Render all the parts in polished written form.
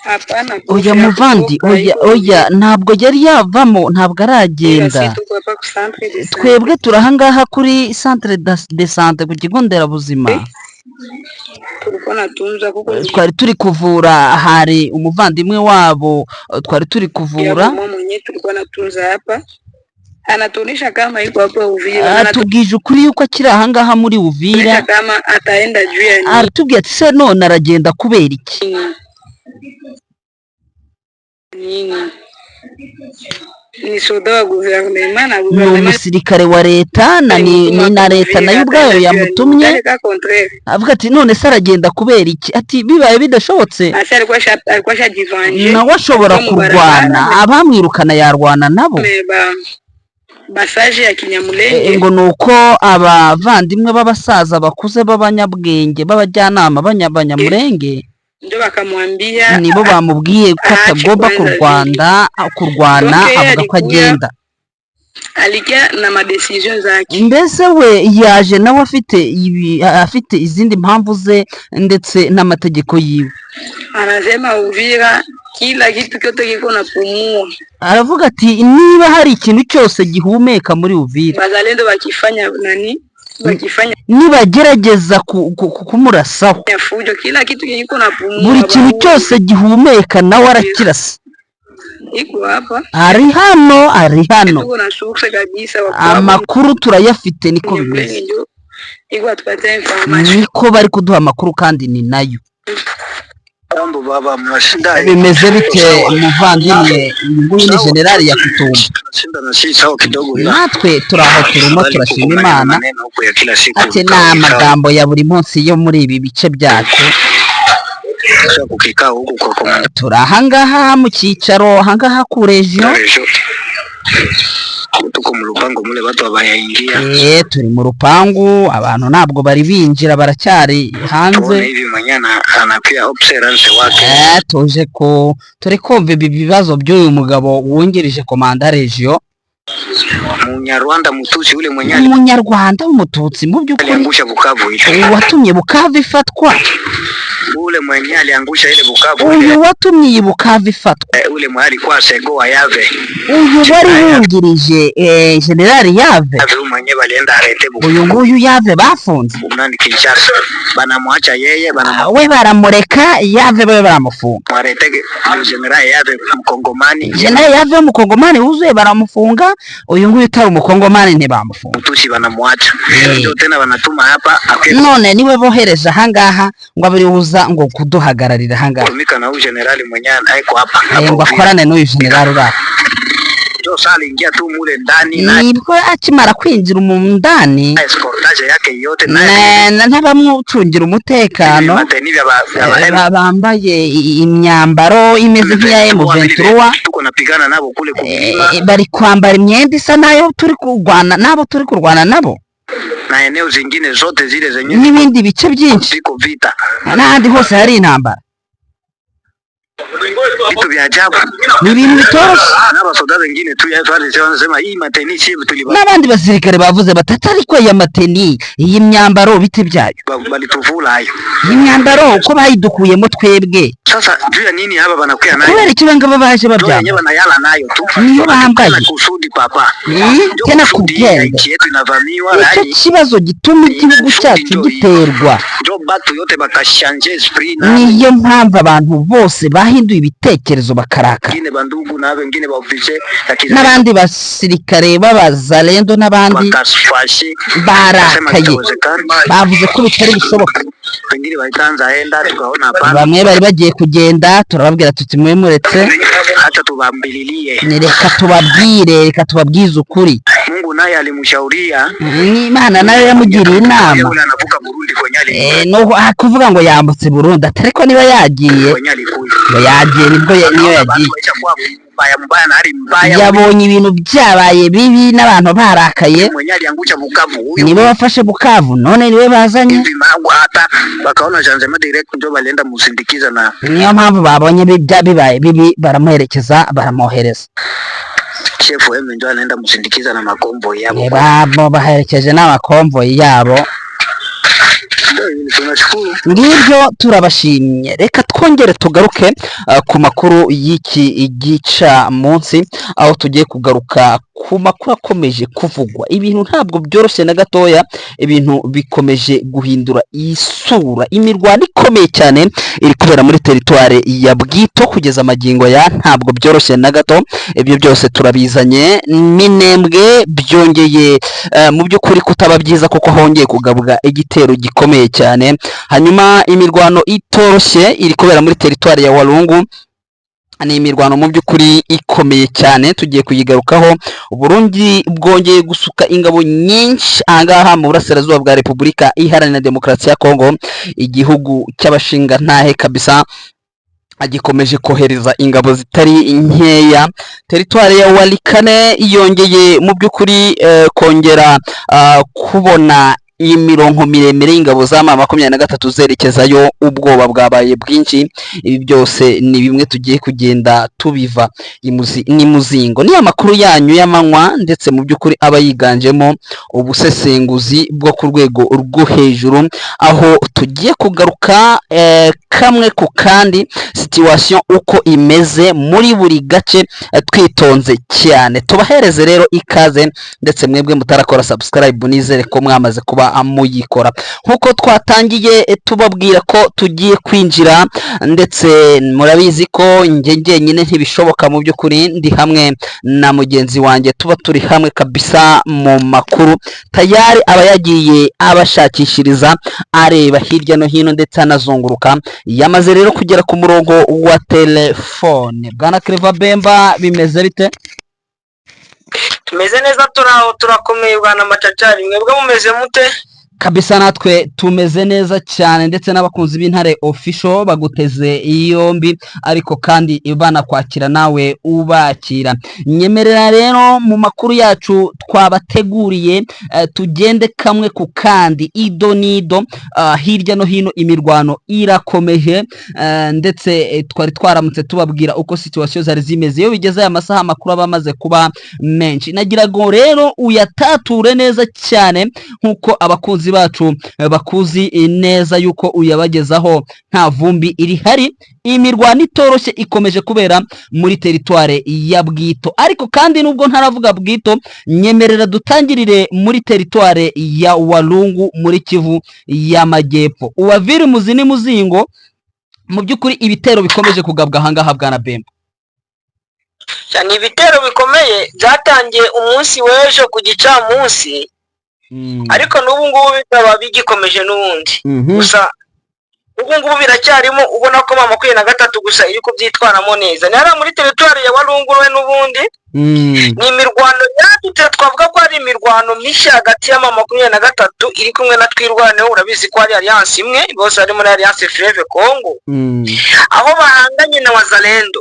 Hapana, oya muvandi, oya ntabwo yari yavamo, ntabwo aragenda. Twebwe turahangaha kuri centre de santé ku kigo nderabuzima. Twari turi kuvura, hari umuvandimwe wabo twari turi kuvura. Anatuonesha kama yuko hapa Uvira. Atubwije ukuri yuko akiri ahangaha muri Uvira. Kama ataenda juu ya nini. Aratubwiye ati se none aragenda kubera iki? Nini? Ni soda wa guverinoma na ni umusirikare wa leta na leta nayo ubwayo yamutumye. Avuga ati none se aragenda kubera iki? Ati bibaye bidashobotse nawe ashobora kurwana, abamwirukana yarwana nabo. Basaje ya Kinyamulenge ngo nuko abavandimwe b'abasaza bakuze b'abanyabwenge b'abajyanama b'abanyamulenge ndio bakamwambia nibo bamubwiye ko atagomba kurwana, avuga ko agenda. Alikia na madecision zake. Mbese we yaje nawe afite izindi mpamvu ze ndetse n'amategeko yiwe. Anasema Uvira kila kitu kyote kiko na pumua. Aravuga ati niba hari ikintu cyose gihumeka muri Uvira, bazalendo bakifanya nani? Nibagerageza kumurasaho. Kila kitu kiko na pumua. Buri kintu cyose gihumeka nawe arakirasa. Iko hapa. Ari hano. Amakuru turayafite, niko bimeze. Niko bari kuduha amakuru kandi ni nayo. Bimeze bite umuvandimwe? Nguyu ni generali ya Kutumba. Natwe turaho turimo turashima Imana. Ati na amagambo ya buri munsi yo muri ibi bice byacu. Turahangaha mu cyicaro hangaha ku region. Tuko mu rupangu mule bato abayaingia. Turi mu rupangu, abantu ntabwo bari binjira, baracyari hanze. Hivi manyana anapia observance wake. Tuje ko turi kumva ibibazo by'uyu mugabo wungirije komanda region. Munyarwanda mututsi ule Umunyarwanda w'umututsi mu by'ukuri aliangusha Bukavu hicho. Watumye Bukavu ifatwa. Ule mwenye aliangusha ile Bukavu. Uyu watumye Bukavu ifatwa. Ule mwenye alikuwa Sego wa Yave. Uyu wari wungirije generali Yave. Uyu mwenye balienda arete Bukavu. Uyu nguyu Yave bafunze. Umnandi Kinshasa. Banamwacha yeye we baramureka, Yave we baramufunga. Arete generali Yave Mkongomani. Generali Yave Mkongomani uzuye baramufunga. Uyu nguyu utari Umukongomani ntibamufunga. Mutusi banamwacha. Ndio tena banatuma hapa. None niwe bohereje ahangaha ngo abiri uza ngo kuduhagararira ahangaha. Kumika na generali mwenyewe aiko hapa. Ngo akorane n'uyu generali ura. Ndio sali ingia tu mule ndani nibwo akimara kwinjira mu ndani. Escortage yake yote n'abamucungira umutekano bambaye imyambaro imeze nk'iya M23. Tuko napigana nabo kule kupima. Bari kwambara imyenda isa nayo turi kurwana nabo. Na eneo zingine zote zile zenye n'ibindi bice byinshi biko vita. N'ahandi hose hari intambara. Vitu vya ajabu. Ni ibintu bitoroshye. N'abasoda wengine tu ya FARDC wanasema hii mateni si tulibana. N'abandi basirikare bavuze batari ko ya mateni iyi myambaro bite byayo. Balituvula hayo. Iyi myambaro uko bayidukuyemo twebwe. Sasa juu ya nini haba banakuya nayo? Kubera ikibenga babaje babyamba. Nyewe banayala nayo tu. Niyo bambaye. Kusudi papa. Tena kubwenda. Yetu inavamiwa na iki kibazo gituma igihugu cyacu giterwa. Ndio batu yote bakashanje esprit na. Niyo mpamvu abantu bose bahinduye ibitekerezo bakaraka. Ngine bandugu na wengine ba officier n'abandi basirikare b'abazalendo n'abandi barakaye. Bavuze ko bitari bishoboka. Wengine baitanza henda tukaona hapana. Bamwe bari bagiye kugenda turababwira tuti mwe muretse. Acha tubambililie. Reka tubabwize ukuri. Mungu naye alimshauria. Imana nayo yamugiriye inama. Yule anavuka Burundi konyali. No kuvuga ngo yambutse Burundi atariko niba yagiye. Ngo yagiye nibwo niyo yagiye. Mbaya na hali mbaya. Yabonye ibintu byabaye bibi n'abantu barakaye. Mwenyali angusha Bukavu. Nibo bafashe Bukavu none niwe bazanye. Hata bakaona Janzema direct ndio balenda musindikiza na. Niyo mpamvu babonye bibaye bibi baramuherekeza baramohereza. Chef weme ndio anaenda musindikiza na makombo yabo. Babo baherekeje n'amakombo yabo. ngibyo turabashimye. Reka twongere tugaruke ku makuru y'iki gica munsi, aho tugiye kugaruka ku makuru akomeje kuvugwa. Ibintu ntabwo byoroshye na gatoya, ibintu bikomeje guhindura isura. Imirwano ikomeye cyane iri kubera muri teritware ya Bwito kugeza amagingo ya ntabwo byoroshye na gato. Ibyo byose turabizanye. Minembwe byongeye mu by'ukuri kutaba byiza kuko hongeye kugabwa igitero gikomeye cyane. Hanyuma imirwano itoroshye iri kubera muri teritware ya Walungu, ni imirwano mu by'ukuri ikomeye cyane, tugiye kuyigarukaho. Burundi bwongeye gusuka ingabo nyinshi ahangaha mu burasirazuba bwa Repubulika Iharanira Demokarasi ya Kongo, igihugu cy'abashinga ntahe kabisa agikomeje kohereza ingabo zitari nkeya. Teritware ya Walikane yongeye mu by'ukuri kongera kubona imirongo miremire y'ingabo za M23 zerekezayo. Ubwoba bwabaye bwinshi. Ibi byose ni bimwe tugiye kugenda tubiva ni muzingo. Ni amakuru yanyu y'amanywa, ndetse mu by'ukuri aba yiganjemo ubusesenguzi bwo ku rwego rwo hejuru, aho tugiye kugaruka kamwe ku kandi situation uko imeze muri buri gace twitonze cyane. Tubahereze rero ikaze, ndetse mwebwe mutarakora subscribe nizere ko mwamaze kuba amuyikora. Nkuko twatangiye tubabwira ko tugiye kwinjira, ndetse murabizi ko njye nyine ntibishoboka mu by'ukuri, ndi hamwe na mugenzi wanjye, tuba turi hamwe kabisa mu makuru. Tayari aba yagiye abashakishiriza areba hirya no hino ndetse anazunguruka. Yamaze rero kugera ku murongo wa telefone. Bwana Cleva Bemba, bimeze bite? Tumeze neza, turakomeye bwana Macacari. Mwebwe mumeze mute? Kabisa natwe tumeze neza cyane, ndetse n'abakunzi b'Intare Official baguteze yombi, ariko kandi ibana kwakira nawe ubakira. Nyemerera rero mu makuru yacu twabateguriye tugende kamwe ku kandi, ido nido. Hirya no hino imirwano irakomeje, ndetse twari twaramutse tubabwira uko situation zari zimeze. Iyo bigeze aya masaha amakuru aba amaze kuba menshi, nagira ngo rero uyatature neza cyane nkuko abakunzi bacu bakuzi neza yuko uyabagezaho nta vumbi iri hari. Imirwano itoroshye ikomeje kubera muri teritware ya Bwito, ariko kandi nubwo ntaravuga Bwito, nyemerera dutangirire muri teritware ya Walungu muri Kivu y'Amajyepfo. Uwaviri muzini muzingo, mu by'ukuri ibitero bikomeje kugabwa ahangaha bwana Bemba. Cyane ibitero bikomeye byatangiye umunsi w'ejo ku gicamunsi, ariko n'ubu ngubu bikaba bigikomeje n'ubundi. Gusa ubu ngubu biracyarimo, ubona ko M23 gusa iri kubyitwaramo neza. Ni muri teritwari ya Walungu n'ubundi ni imirwano yadutse, twavuga ko ari imirwano mishya hagati ya M23 iri kumwe na Twirwaneho. Urabizi ko ari alliance imwe, bose ari muri alliance Fleuve Congo, aho bahanganye na Wazalendo.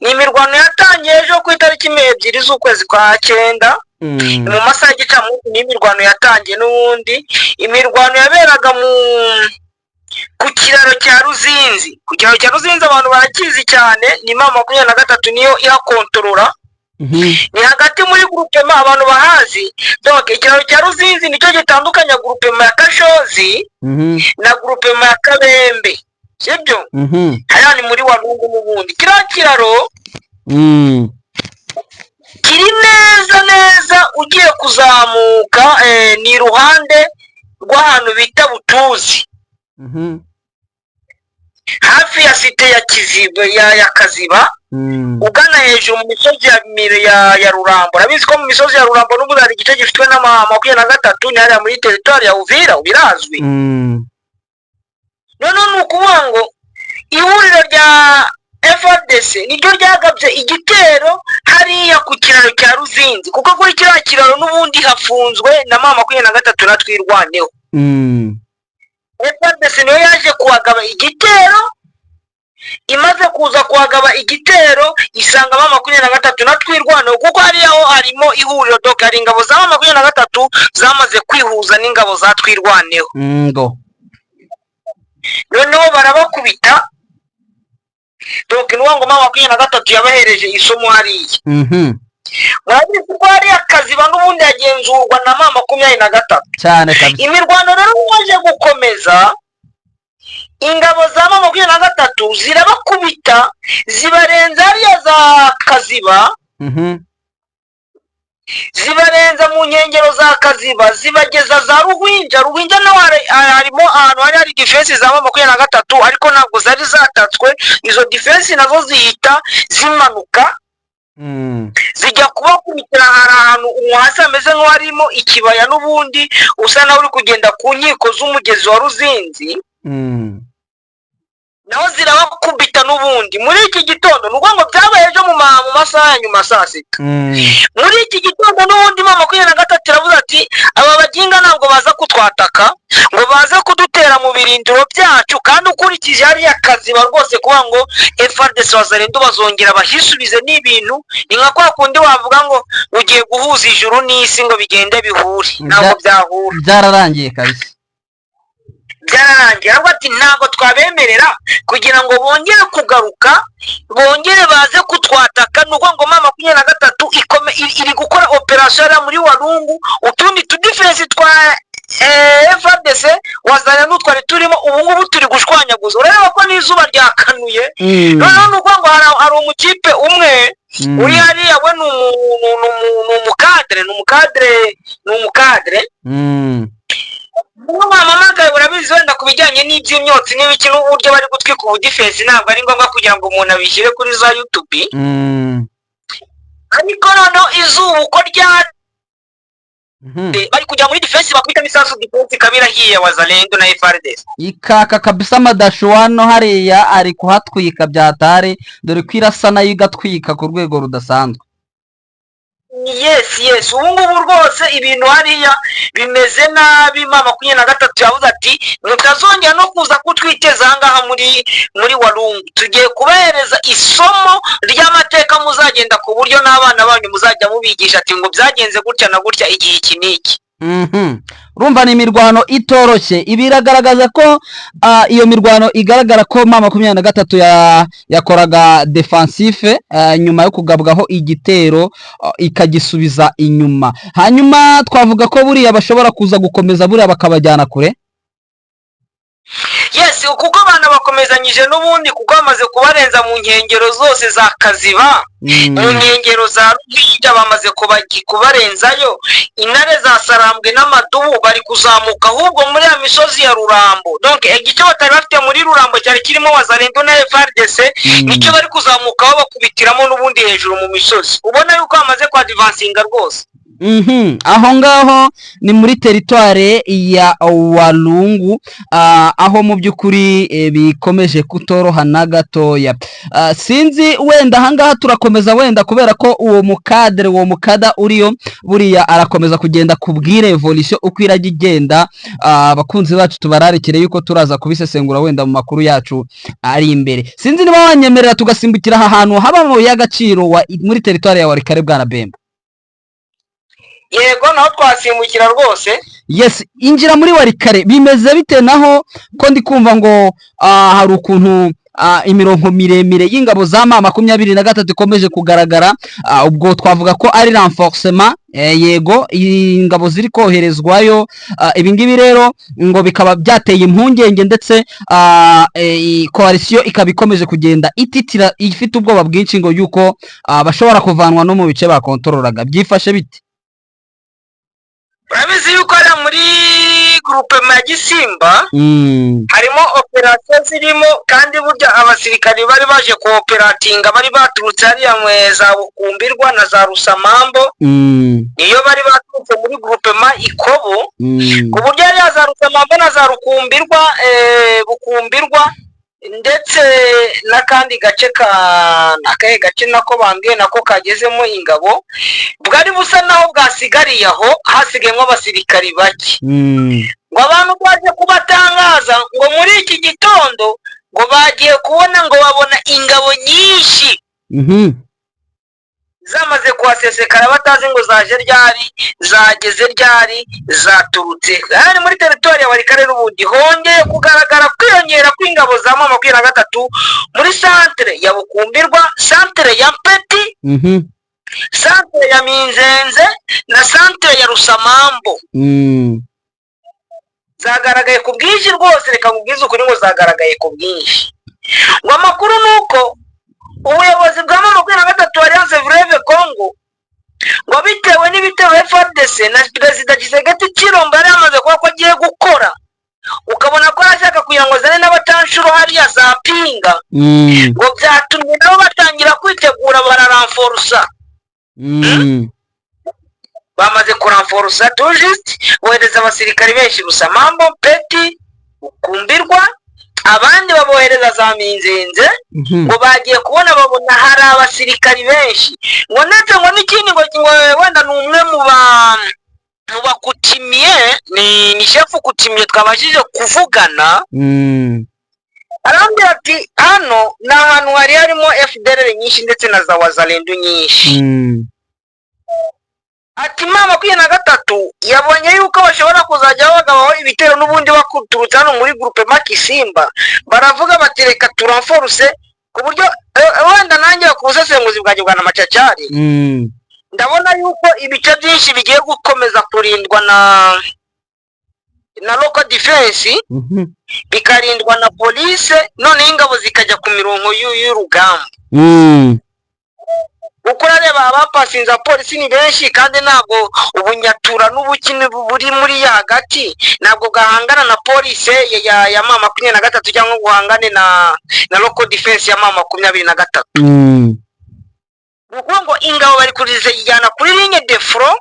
Ni imirwano yatangiye ejo ku itariki 2 z'ukwezi kwa 9 mu masaha y'igicamunsi. Ni imirwano yatangiye n'ubundi. Imirwano yaberaga ku kiraro cya Ruzinzi. Ku kiraro cya Ruzinzi abantu barakizi cyane, ni M23 niyo ihakontorora. Ni hagati muri groupement abantu bahazi. Donc ikiraro cya Ruzinzi nicyo gitandukanya groupement ya Kashozi na groupement ya Kabembe, sibyo? Haya ni muri Walungu n'ubundi. Kiriya kiraro kiri neza ugiye kuzamuka, ni iruhande rw'ahantu bita Butuzi, hafi ya site ya Kiziba ya Kaziba, ugana hejuru mu misozi ya Rurambo. Urabizi ko mu misozi ya Rurambo n'ubu hari igice gifitwe na M23, ni hariya muri teritwari ya Uvira, ubirazwi. None ni ukuvuga ngo ihuriro rya FARDC niryo ryagabye igitero hariya ku kiraro cya Ruzinzi, kuko kuri kiriya kiraro n'ubundi hafunzwe na M23 na Twirwaneho. FARDC niyo yaje kuhagaba igitero. Imaze kuza kuhagaba igitero, isanga M23 na Twirwaneho, kuko hariyaho harimo ihuriro. Doka hari ingabo za M23 zamaze kwihuza n'ingabo za Twirwaneho. Noneho barabakubita. Donc nuwa ngo M23 yabahereje isomo hariya. murabizi ko hari akaziba n'ubundi yagenzurwa na mama 23 cyane kabisa. Imirwano rero waje gukomeza, ingabo za mama 23 zirabakubita zibarenza hariya za Kaziba, zibarenza mu nkengero za Kaziba zibageza za Ruhwinja naho harimo ahantu hari defense za mama 23 ariko ntabwo zari zatatswe. Izo defense nazo zihita zimanuka zijya kubakubitira ahantu umuhasi ameze nk'uwarimo ikibaya n'ubundi usa naho uri kugenda ku nkiko z'umugezi wa Ruzinzi, naho zirabakubita n'ubundi. Muri iki gitondo nuko ngo byabaye ejo mu masaha ya nyuma saa 6, muri iki gitondo n'ubundi mama 23 iravuze ati aba baginga ntabwo baza kutwataka ngo baze kudutera mu birindiro byacu, kandi ukurikije hari Kaziba rwose kuba ngo FARDC bazarendo bazongera bahisubize n'ibintu ni nka kwa kundi wavuga ngo ugiye guhuza ijuru n'isi ngo bigende bihure, ntabwo byahura. Byararangiye kabisa, byararangiye. Ati ntabwo twabemerera kugira ngo bongere kugaruka, bongere baze kutwataka. Nuko ngo mama 23 iri gukora operation muri Walungu, utundi tu defense twa FARDC wazana n'utwari turimo ubu ngubu turi gushwanyaguza. Ureba ko n'izuba ryakanuye. Noneho nuko ngo hari umukipe umwe uri hariya we n'umukadre Mama urabizi wenda kubijyanye n'iby'imyotsi n'ibiki n'uburyo bari gutwika ubu defense ntabwo ari ngombwa kugira ngo umuntu abishyire kuri za YouTube. Ariko noneho izuba uko rya bari kujya muri defense bakubita misasu defense kabirahiye wazalendo na FARDC ikaka kabisa. Madashwano hariya ari kuhatwika byatare, dore kwirasa nayo igatwika ku rwego rudasanzwe. Yes ubu ngubu rwose ibintu hariya bimeze nabi. mama 23 yavuze ati mutazongera no kuza kutwiteza ahangaha muri Walungu, tugiye kubahereza isomo ry'amateka muzagenda ku buryo n'abana banyu muzajya mubigisha ati ngo byagenze gutya na gutya igihe iki n'iki. Urumva ni imirwano itoroshye. Ibi biragaragaza ko iyo mirwano igaragara ko mama 23 yakoraga defensive nyuma yo kugabwaho igitero ikagisubiza inyuma. Hanyuma twavuga ko buriya bashobora kuza gukomeza buriya bakabajyana kure. Yes kuko abana bakomezanyije n'ubundi kuko bamaze kubarenza mu nkengero zose za Kaziba, mu nkengero za Ruhwinja bamaze kubarenzayo. Intare za Sarambwe n'Amadubu bari kuzamuka ahubwo muri ya misozi ya Rurambo. Donc igice batari bafite muri Rurambo cyari kirimo wazalendo na FARDC nicyo bari kuzamuka bakubitiramo n'ubundi hejuru mu misozi. Ubona yuko bamaze kwa advancinga rwose. Aho ngaho ni muri teritware ya Walungu, aho mu by'ukuri bikomeje kutoroha na gatoya. Sinzi wenda ahangaha turakomeza wenda kubera ko uwo mukada uriyo buriya arakomeza kugenda kubwira evolution uko iragigenda. Abakunzi bacu tubararekere yuko turaza kubisesengura wenda mu makuru yacu ari imbere. Sinzi niba wanyemerera tugasimbukira aha hantu haba mu y'agaciro muri teritware ya Warikare bwana Bemba. Yego naho twasimbukira rwose. Yes, injira muri Warikare bimeze bite naho ko ndi kumva ngo hari ukuntu imirongo miremire y'ingabo za mama 23 ikomeje kugaragara. Ubwo twavuga ko ari renforcement. Yego ingabo ziri koherezwayo. Ibi ngibi rero ngo bikaba byateye impungenge ndetse coalition ikaba ikomeje kugenda ititira ifite ubwoba bwinshi ngo yuko bashobora kuvanwa no mu bice bakontorolaga. Byifashe bite? Urabizi yuko ari muri groupe Magisimba harimo operation zirimo, kandi burya abasirikari bari baje kooperatinga bari baturutse hariya za Bukumbirwa na za Rusamambo. Iyo bari baturutse muri groupe Ikobo ku buryo hariya za Rusamambo na za Bukumbirwa ndetse n'akandi gace akahe gace nako bambwiye nako kagezemo ingabo bwari busa naho bwasigariye aho hasigayemo abasirikari bake. Ngo abantu baje kubatangaza ngo muri iki gitondo ngo bagiye kubona ngo babona ingabo nyinshi zamaze kuhasesekara batazi ngo zaje ryari, zageze ryari, zaturutse. Hari muri territoire ya Warikare n'ubundi hongeye kugaragara kwiyongera kw'ingabo za mama 23 muri centre ya Bukumbirwa, centre ya Mpeti santere ya Minzenze na santere ya Rusamambo zagaragaye ku bwinshi rwose. Reka nkubwize ukuri ngo zagaragaye ku bwinshi. Ngo amakuru nuko ubuyobozi bwa M23 Alliance Fleuve Congo ngo bitewe n'ibitero FARDC na Perezida Tshisekedi Tshilombo yari amaze kuba ko agiye gukora, ukabona ko arashaka kugira ngo zane n'abatanshuro hariya za Pinga, ngo byatumye nabo batangira kwitegura bararanforsa. Bamaze kuranforsa tujist bohereza abasirikari benshi Rusamambo, Peti, Ukumbirwa, abandi babohereza za Minzenze. Ngo bagiye kubona babona hari abasirikari benshi, ngo ndetse ngo n'ikindi ngo wenda ni umwe mu bakutimiye, ni chef kutimiye twabashije kuvugana, arambwira ati hano ni ahantu hari harimo FDLR nyinshi ndetse na za Wazalendo nyinshi. Ati M23 yabonye yuko bashobora kuzajya bagabaho ibitero n'ubundi bakuturutse hano muri groupe Makisimba, baravuga bati reka turanforce ku buryo wenda nanjye kubusesenguzi bwanjye bwa Namachachari ndabona yuko ibice byinshi bigiye gukomeza kurindwa na local defense, bikarindwa na police, none ingabo zikajya ku mirongo y'urugamba. Uko reba abapasinza polisi ni benshi, kandi ntabwo ubunyatura n'ubukini buri muri hagati ntabwo gahangana na police ya M23 cyangwa guhangane na local defense ya M23. Ngo ingabo bari kurize yijyana kuri ligne de front,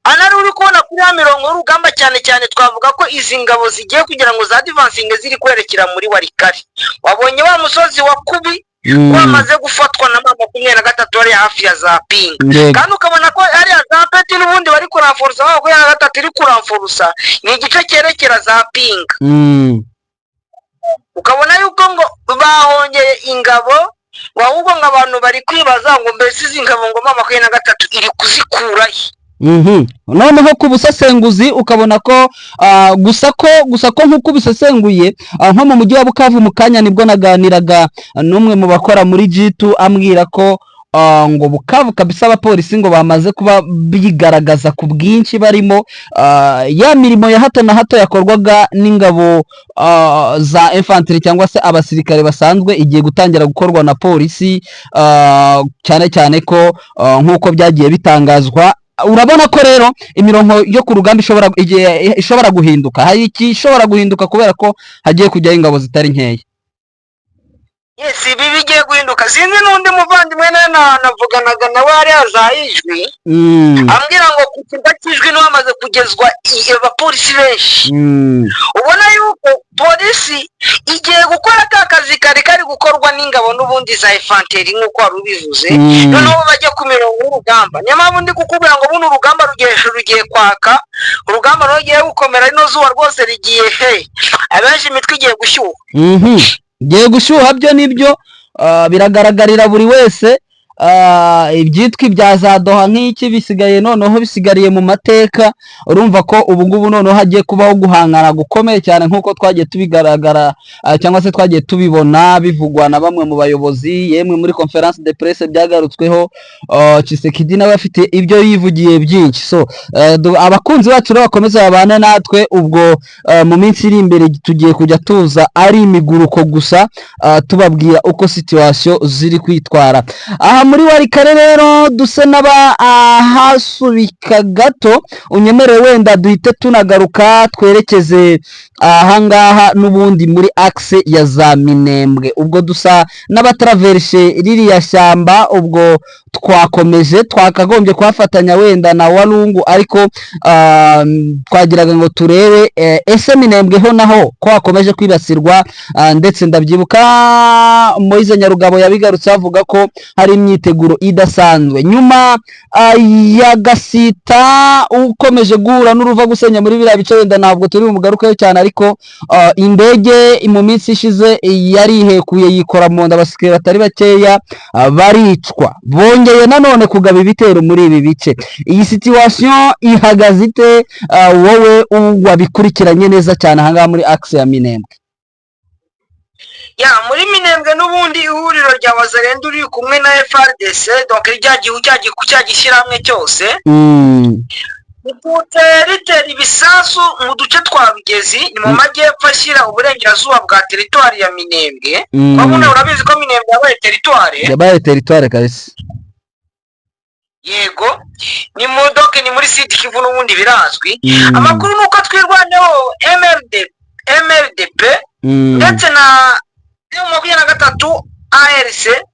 anari uri kubona kuri ya mirongo y'urugamba, cyane cyane twavuga ko izi ngabo zigiye kugira ngo za advancing ziri kwerekera muri Warikari. Wabonye wa musozi wa Kubi wamaze gufatwa na M23 ari hafi ya za Pinga, kandi ukabona ko ari za Peti n'ubundi bari kuranforsa, aho ya gatatu iri kuranforsa ni igice cyerekera za Pinga. Ukabona yuko ngo bahongeye ingabo, ahubwo ngo abantu bari kwibaza ngo mbese izi ngabo ngo M23 iri kuzikurahe. Noneho ku busesenguzi ukabona ko gusa ko nk'uko bisesenguye nko mu mujyi wa Bukavu mu kanya nibwo naganiraga n'umwe mu bakora muri G2 ambwira ko ngo Bukavu kabisa abapolisi ngo bamaze kuba bigaragaza ku bwinshi barimo ya mirimo ya hato na hato yakorwaga n'ingabo za infantry cyangwa se abasirikare basanzwe igiye gutangira gukorwa na polisi, cyane cyane ko nk'uko byagiye bitangazwa. Urabona ko rero imirongo yo ku rugamba ishobora guhinduka. Hari iki ishobora guhinduka kubera ko hagiye kujya ingabo zitari nkeya. Yes, ibi bigiye guhinduka. Sinzi n'undi muvandimwe navuganaga nawe ari azayijwi, ambwira ngo ku kirwa cy'ijwi no bamaze kugezwa abapolisi benshi. Ubona yuko polisi igiye gukora akazi kari gukorwa n'ingabo n'ubundi za infantry nk'uko wari ubivuze, noneho bajya ku mirongo y'urugamba. Nyamara ndi kukubwira ngo buno urugamba rugiye kwaka, urugamba rugiye gukomera, ino zuba rwose rigiye abenshi imitwe igiye gushyuha. Giye gushyuha byo nibyo biragaragarira buri wese. Ibyitwa ibya za Doha nk'iki bisigaye noneho bisigariye mu mateka. Urumva ko ubu ngubu noneho hagiye kubaho guhangana gukomeye cyane nk'uko twagiye tubigaragara cyangwa se twagiye tubibona bivugwa na bamwe mu bayobozi, yemwe muri conference de presse byagarutsweho. Tshisekedi nawe afite ibyo yivugiye byinshi. So abakunzi bacu bakomeza babana natwe, ubwo mu minsi iri imbere tugiye kujya tuza ari imiguruko gusa tubabwira uko situation ziri kwitwara. Muri Warikare rero duse n'aba hasubika gato, unyemereye wenda duhite tunagaruka twerekeze ahangaha n'ubundi muri axe ya za Minembwe. Ubwo dusa n'abatraverse ririya shyamba, ubwo twakomeje twakagombye kuhafatanya wenda na Walungu, ariko twagiraga ngo turebe ese Minembwe ho naho ko hakomeje kwibasirwa, ndetse ndabyibuka Moise Nyarugabo yabigarutse avuga ko hari imyiteguro idasanzwe nyuma ya Gasita ukomeje guhura n'uruva gusenya muri biriya bice. Wenda ntabwo turi umugarukayo cyane, ariko indege mu minsi ishize yari ihekuye yikora mu nda, abasikare batari bakeya baricwa, bongeye nanone kugaba ibitero muri ibi bice. Iyi situation ihagaze ite wowe wabikurikiranye neza cyane ahangaha muri axe ya Minembwe? ya muri Minembwe n'ubundi ihuriro rya Wazalendo uri kumwe na FARDC donc cya gishyirahamwe cyose ritera ibisasu mu duce twa Rugezi ni mu majyepfo ashyira uburengerazuba bwa teritwari ya Minembwe. Wabona urabizi ko Minembwe yabaye teritwari kabisa. Yego ni mudoke ni muri Sud Kivu n'ubundi birazwi. Amakuru nuko twirwanyeho MRDP ndetse na 23 ARC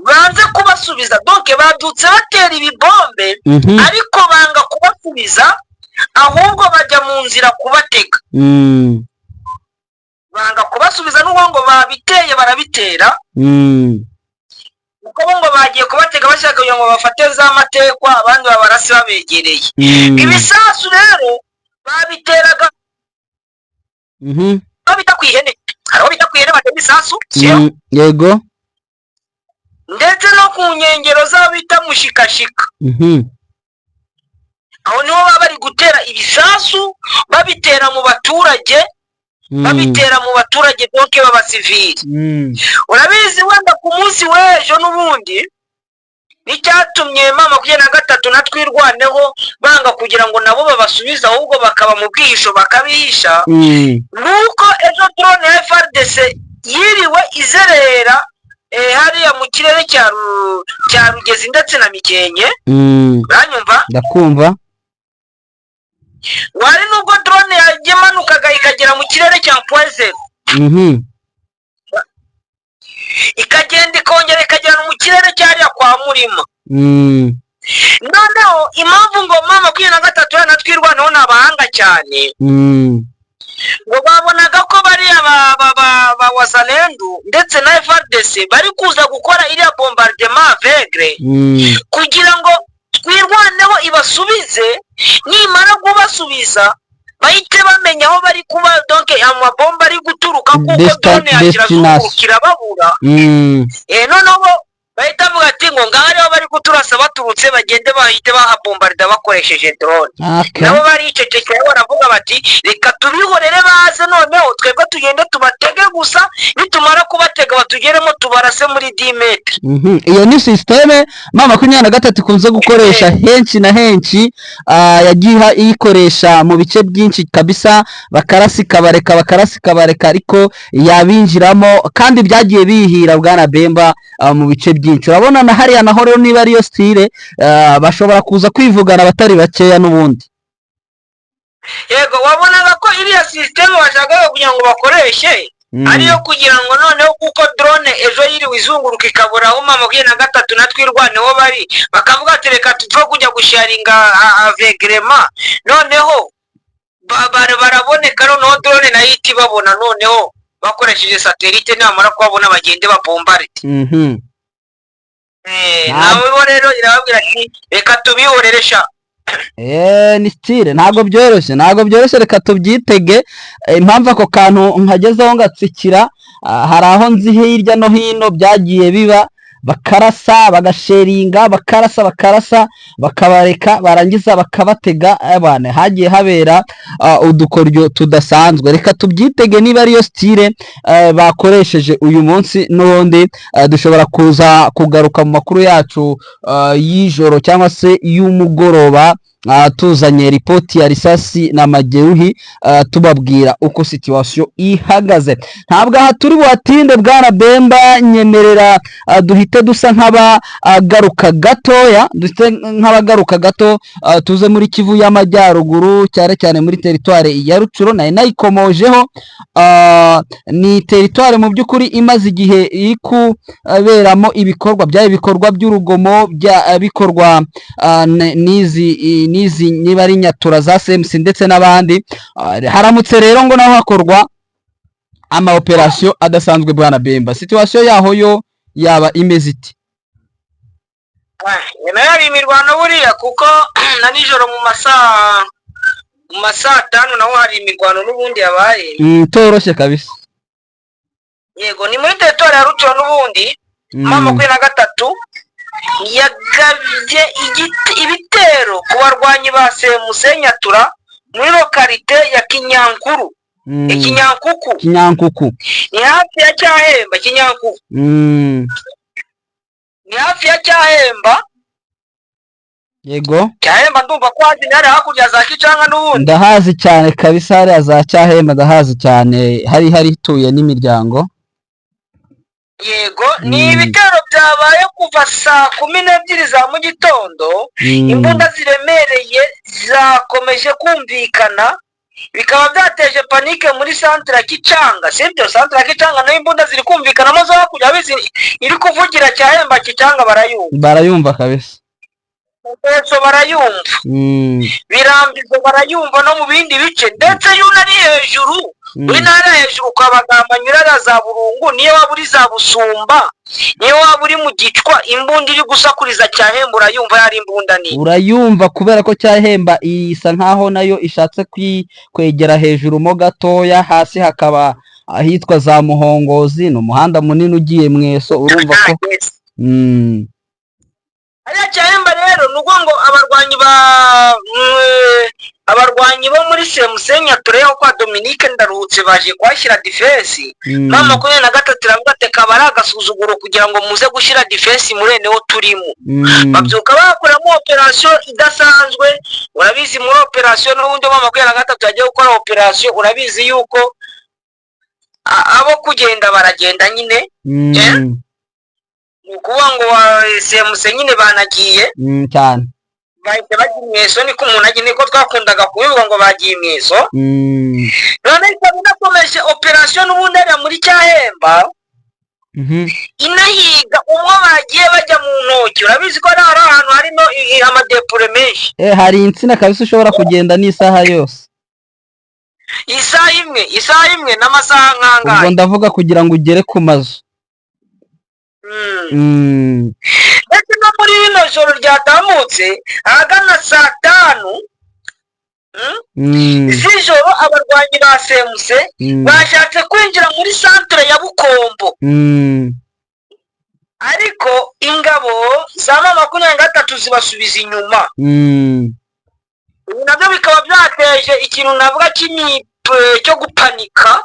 banze kubasubiza donc badutse batera ibibombe ariko banga kubasubiza ahubwo bajya mu nzira kubatega. Banga kubasubiza n'ubwo babiteye barabitera uko ngo bagiye kubatega bashaka kugira ngo bafate za matekwa abandi babarasi babegereye. Ibisasu rero babiteraga babita kwihene haro bita kwihene batera ibisasu yego ndetse no ku nkengero z'abita mushikashika. Aho niho bari gutera ibisasu babitera mu baturage donke b'abasivili. Urabizi wenda ku munsi w'ejo n'ubundi nicyatumye mama 23 natwirwaneho banga kugira ngo nabo babasubiza ahubwo bakaba mu bwihisho bakabihisha nuko ejo drone ya FARDC yiriwe izerera hariya mu kirere cya Rugezi ndetse na Mikenke. Uranyumva? Ndakumva. Wari nubwo drone yagemanukaga ikagera mu kirere cya Poise ikagenda ikongera ikagera mu kirere cyariya kwa Murima. Noneho impamvu ngo mama 23 yanatwirwanaho n'abahanga cyane ngo babonaga ko bari aba Wazalendo ndetse na FARDC bari kuza gukora iriya bombardement aveugle kugira ngo twirwaneho ibasubize, nimara kubasubiza bahite bamenya aho bari kuba donc amabomba ari guturuka kuko drone yakira babura. Noneho bahita bavuga ati ngo ngari aho bari kuturasa baturutse bagende bahite bahabombarda bakoresheje drone. Nabo bari icecekeye baravuga bati reka tubihorere baze noneho twebwe tugende tubatege gusa nitumara kubatega batugeremo tubarase muri 10 metre. Iyo ni systeme mama 23 kunze gukoresha henshi na henshi, yagiha iyikoresha mu bice byinshi kabisa, bakarasika bareka ariko yabinjiramo kandi byagiye bihira bwana Bemba mu bice byinshi. Urabona na hariya naho rero niba ariyo style bashobora kuza kwivugana batari bakeya n'ubundi. Yego wabonaga ko iriya system bashakaga kugira ngo bakoreshe ariyo kugira ngo noneho kuko drone ejo yiri izunguruka ikabura aho mama 23 natwirwaneho bari bakavuga ati reka tuva kujya gusharinga avegrema noneho baraboneka noneho drone nayo iti babona noneho bakoresheje satellite namara kubabona bagende babombarde. Nawe rero irababwira ati reka tubihoreresha. Ni style ntago byoroshye reka tubyitege. Impamvu ako kantu nkagezeho ngatsikira hari aho nzi hirya no hino byagiye biba bakarasa bagasheringa bakarasa bakabareka barangiza bakabatega abana hagiye habera udukoryo tudasanzwe. Reka tubyitege niba ariyo style bakoresheje uyu munsi n'ubundi dushobora kuza kugaruka mu makuru yacu y'ijoro cyangwa se y'umugoroba tuzanye ripoti ya risasi na majeruhi tubabwira uko situation ihagaze. Ntabwo aha turi buhatinde bwana Bemba, nyemerera duhite dusa nk'abagaruka gato tuze muri Kivu y'Amajyaruguru cyane muri teritware ya Rucuro nayikomojeho. Ni teritware mu by'ukuri imaze igihe iri kuberamo ibikorwa by'urugomo bikorwa nizi niba ari nyatura za CMC ndetse n'abandi. Haramutse rero ngo naho hakorwa ama operation adasanzwe bwana Bemba, situation yaho yo yaba imeze iti? Nayo imirwano buriya kuko na nijoro mu masaa 5 naho hari imirwano n'ubundi yabaye toroshye kabisa. Yego ni muri teritware ya Rucuro n'ubundi mama 23 yagabye ibitero ku barwanyi ba Musenyatura muri lokalite ya Kinyankuru Kinyankuku ni hafi ya Cyahemba. Kinyankuku ni hafi ya Cyahemba. Yego, Cyahemba ndumva ko hazi nari hakurya za Kicanga n'ubundi. Ndahazi cyane kabisa, hariya za Cyahemba ndahazi cyane, hari ituye n'imiryango. Yego, ni ibitero byabaye kuva saa 12 za mu gitondo. Imbunda ziremereye zakomeje kumvikana, bikaba byateje panike muri centre ya Kicanga. Sibyo, centre ya Kicanga nayo imbunda ziri kumvikana maze hakurya bizi iri kuvugira Cyahemba. Kicanga barayumva kabisa. Eso barayumva. Birambizo barayumva no mu bindi bice, ndetse yunari hejuru. Uri ntara hejuru kwa Bagamba, Nyurara, za Burungu, niyo waba uri za Busumba, niyo waba uri mu Gicwa, imbunda iri gusakuriza Cyahemba urayumva. Yari imbunda ni urayumva, kubera ko Cyahemba isa nkaho nayo ishatse kwegera hejuru mo gatoya, hasi hakaba ahitwa za Muhongozi, no muhanda munini ugiye Mweso. Urumva ko ariya Cyahemba rero nugo ngo abarwanyi bo muri Semusenya tureho kwa Dominique Ndaruhutse baje kwashyira defense. Mama 23 iravuga ati kabara agasuzuguro kugira ngo muze gushira defense murene wo turimo. Babyuka bakoramo operation idasanzwe. Urabizi muri operation n'ubundi mama 23 yagiye gukora operation, urabizi yuko abo kugenda baragenda nyine. Ukuvuga ngo Semuse nyine banagiye cyane, bahise bajya Mweso. Niko umuntu agiye, niko twakundaga kubivuga ngo bagiye Mweso. None ikaba inakomeje operation n'ubundi ari muri Cyahemba. Inahiga umwe bagiye bajya mu ntoki. Urabizi ko ari ahantu harimo amadepure menshi. Hari insina kabisa ushobora kugenda n'isaha yose. Isaha imwe n'amasaha nk'angahe. Ubwo ndavuga kugira ngo ugere ku mazu. Ndetse no muri rino joro ryatambutse ahagana saa 5 z'ijoro, abarwanyi ba Semuse bashatse kwinjira muri centre ya Bukombo, ariko ingabo za Mama 23 zibasubiza inyuma. Nabyo bikaba byateje ikintu navuga cyo gupanika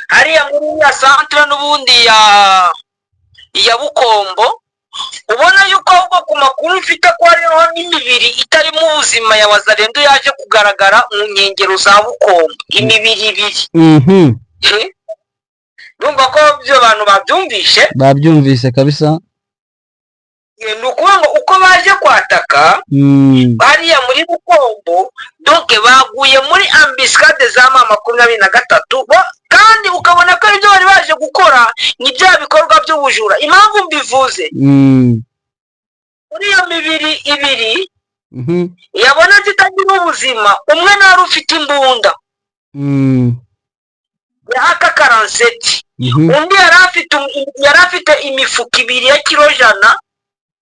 hariya muri ya centre n'ubundi ya Bukombo. Ubona yuko ahubwo ku makuru mfite ko hariho n'imibiri itari mu buzima ya Wazalendo yaje kugaragara mu nkengero za Bukombo, imibiri ibiri. Ndumva ko byo abantu babyumvise kabisa. Nukuvuga ngo uko baje kwataka bariya muri Bukombo, donc baguye muri ambuscade za Mama 23, kandi ukabona ko ibyo bari baje gukora ni bya bikorwa by'ubujura. Impamvu mbivuze, muri iyo mibiri ibiri yabona zitagira ubuzima, umwe nari ufite imbunda ya AK-47, undi yari afite imifuka 2 ya kilo 100.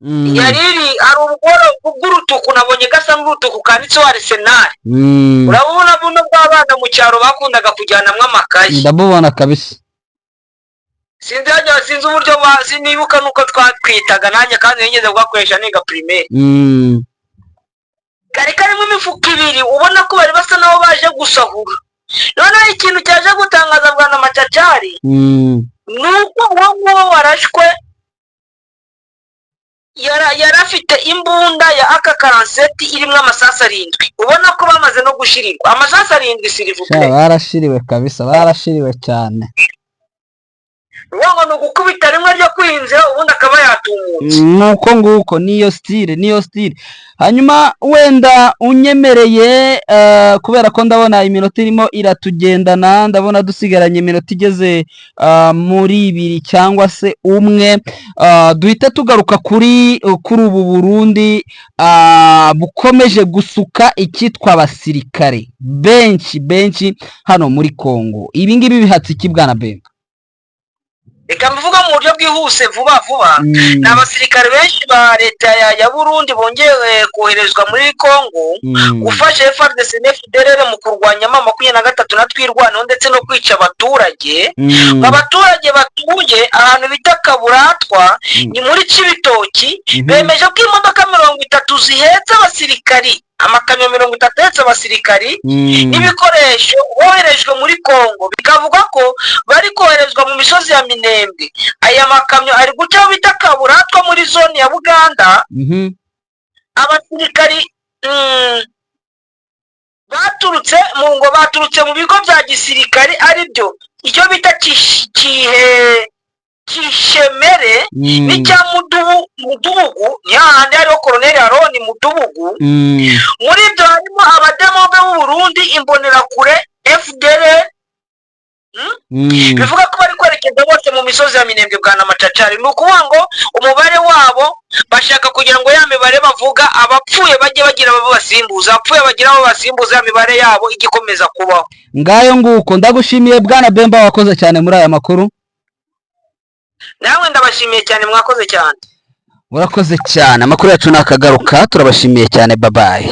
Yariri ari ubworo bw'urutuku, nabonye gasa n'urutuku kanditseho Arsenal. Urabona buno bw'abana mu cyaro bakundaga kujyanamwe amakayi. Ndabubona kabisa. Sinzi uburyo sinibuka nuko twatwitaga nanjye, kandi yigeze bwakoresha niga primaire. Karimo imifuka 2, ubona ko bari basa naho baje gusahura. None ikintu cyaje gutangaza bwana Macacari nuko uwo warashwe yarafite imbunda ya AK-47 irimo amasasu 7. Ubona ko bamaze no gushirirwa amasasu 7 sirivuke. Barashiriwe kabisa, barashiriwe cyane. Uwo no gukubita rimwe ryo kwinjira ubundi akaba yatumutse. Nuko nguko niyo style. Hanyuma wenda unyemereye kubera ko ndabona iminota irimo iratugendana, ndabona dusigaranye iminota igeze muri 2 cyangwa se 1, duhita tugaruka kuri ubu Burundi bukomeje gusuka icyitwa abasirikare benshi hano muri Kongo. Ibi ngibi bihatse iki bwana Benga? Reka mvuga mu buryo bwihuse vuba n'abasirikare benshi ba leta ya Burundi bongeye koherezwa muri Kongo gufasha FARDC n'FDLR mu kurwanya Mama 23 na twirwanaho ndetse no kwica abaturage. Abaturage batuye ahantu bita Kaburatwa ni muri Cibitoki bemeje ko imodoka 30 zihetse abasirikari amakamyo 30 ahetse abasirikari n'ibikoresho boherejwe muri Kongo, bikavuga ko bari koherezwa mu misozi ya Minembwe. Aya makamyo ari guca bita Kaburatwa muri zone ya Buganda. Abasirikari baturutse mu bigo bya gisirikari ari byo icyo bita Kishemere n'icya Mudubugu, ni hahandi hariho Colonel Aroni Mudubugu. Muri ibyo harimo abademobe b'u Burundi, imbonerakure, FDL. Bivuga ko bari kwerekeza bose mu misozi ya Minembwe bwa Namacacari. Ni ukuvuga ngo umubare wabo bashaka kugira ngo ya mibare bavuga abapfuye bajye bagira abo basimbuza, abapfuye bagira abo basimbuza, ya mibare yabo igikomeza kubaho. Ngayo nguko ndagushimiye Bwana Bemba, wakoze cyane muri aya makuru. Nawe ndabashimiye cyane, mwakoze cyane. Urakoze cyane, amakuru yacu nakagaruka, turabashimiye cyane, bye bye.